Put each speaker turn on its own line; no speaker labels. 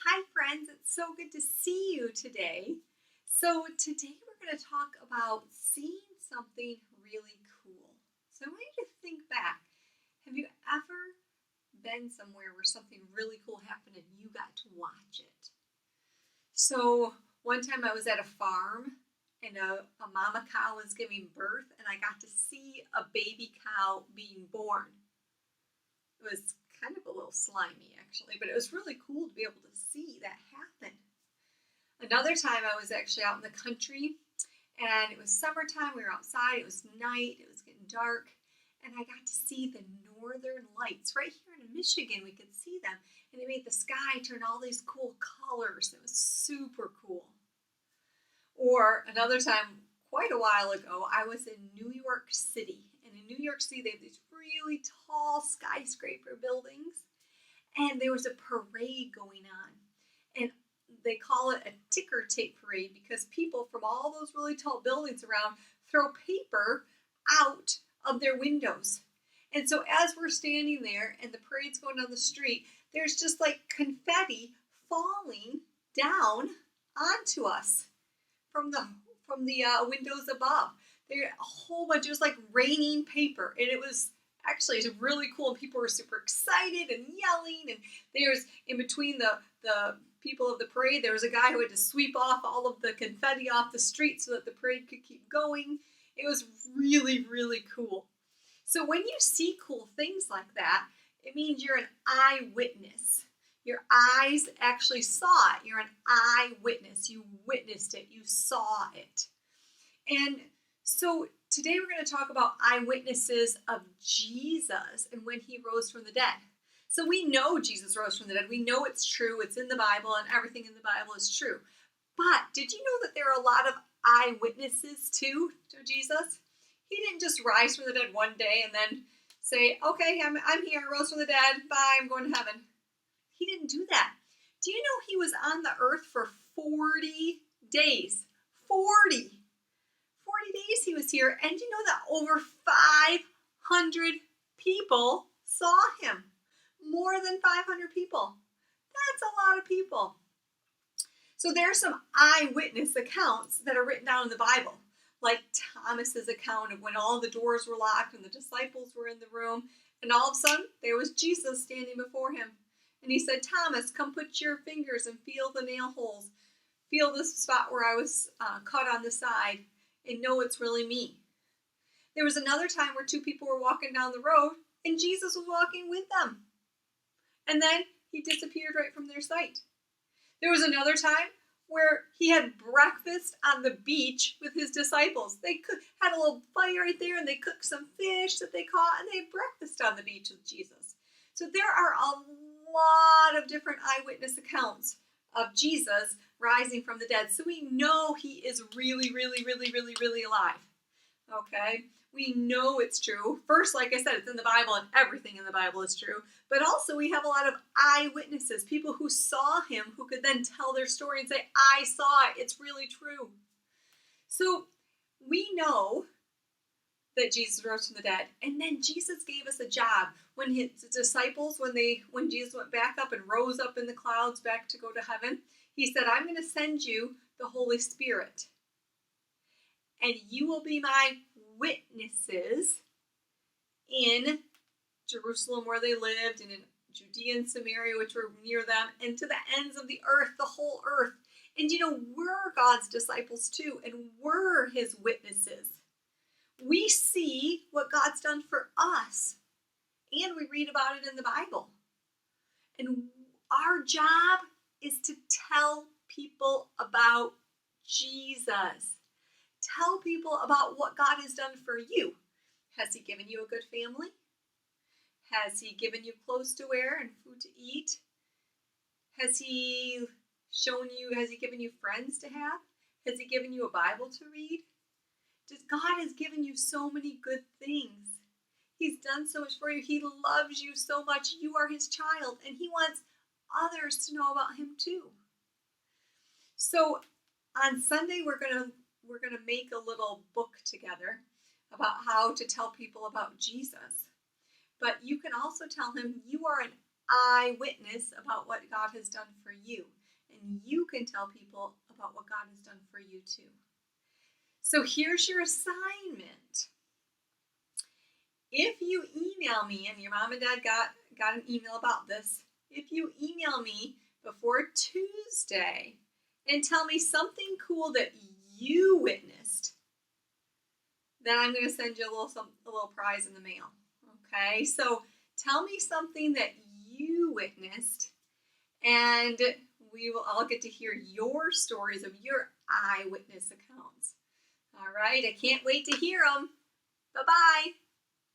Hi, friends. It's so good to see you today. So, today we're going to talk about seeing something really cool. So, I want you to think back. Have you ever been somewhere where something really cool happened and you got to watch it? So, one time I was at a farm and a mama cow was giving birth, and I got to see a baby cow being born. It was kind of a little slimy, actually, but it was really cool to be able to see that happen. Another time I was actually out in the country and it was summertime. We were outside. It was night. It was getting dark. And I got to see the northern lights. Right here in Michigan, we could see them. And it made the sky turn all these cool colors. It was super cool. Or another time, quite a while ago, I was in New York City. And in New York City, they have these really tall skyscraper buildings. And there was a parade going on. And they call it a ticker tape parade because people from all those really tall buildings around throw paper out of their windows. And so as we're standing there and the parade's going down the street, there's just like confetti falling down onto us from the windows above. There a whole bunch. It was like raining paper, and it was actually really cool. And people were super excited and yelling. And there's in between the people of the parade, there was a guy who had to sweep off all of the confetti off the street so that the parade could keep going. It was really, really cool. So when you see cool things like that, it means you're an eyewitness. Your eyes actually saw it. You're an eyewitness. You witnessed it. You saw it. And so today we're going to talk about eyewitnesses of Jesus and when he rose from the dead. So we know Jesus rose from the dead. We know it's true. It's in the Bible, and everything in the Bible is true. But did you know that there are a lot of eyewitnesses to Jesus? He didn't just rise from the dead one day and then say, okay, I'm here, I rose from the dead, bye, I'm going to heaven. He didn't do that. Do you know he was on the earth for 40 days? 40 days he was here. And you know that over 500 people saw him? More than 500 people. That's a lot of people. So there are some eyewitness accounts that are written down in the Bible, like Thomas's account of when all the doors were locked and the disciples were in the room, and all of a sudden there was Jesus standing before him. And he said, Thomas, come put your fingers and feel the nail holes. Feel this spot where I was cut on the side, and know it's really me. There was another time where two people were walking down the road, and Jesus was walking with them. And then he disappeared right from their sight. There was another time where he had breakfast on the beach with his disciples. They had a little fire right there, and they cooked some fish that they caught, and they had breakfast on the beach with Jesus. So there are a lot of different eyewitness accounts of Jesus rising from the dead. So we know he is really, really, really, really, really alive. Okay? We know it's true. First, like I said, it's in the Bible, and everything in the Bible is true. But also, we have a lot of eyewitnesses, people who saw him, who could then tell their story and say, I saw it. It's really true. So we know that Jesus rose from the dead. And then Jesus gave us a job. When his disciples, when Jesus went back up and rose up in the clouds back to go to heaven, he said, I'm going to send you the Holy Spirit. And you will be my witnesses in Jerusalem where they lived, and in Judea and Samaria, which were near them, and to the ends of the earth, the whole earth. And you know, we're God's disciples too, and we're his witnesses. We see what God's done for us, and we read about it in the Bible. And our job is to tell people about Jesus. Tell people about what God has done for you. Has he given you a good family? Has he given you clothes to wear and food to eat? Has he given you friends to have? Has he given you a Bible to read? God has given you so many good things. He's done so much for you. He loves you so much. You are his child, and he wants others to know about him too. So on Sunday, we're gonna make a little book together about how to tell people about Jesus. But you can also tell him you are an eyewitness about what God has done for you. And you can tell people about what God has done for you too. So here's your assignment. If you email me, and your mom and dad got an email about this, if you email me before Tuesday and tell me something cool that you witnessed, then I'm going to send you a little prize in the mail. Okay, so tell me something that you witnessed, and we will all get to hear your stories of your eyewitness accounts. All right, I can't wait to hear them. Bye-bye.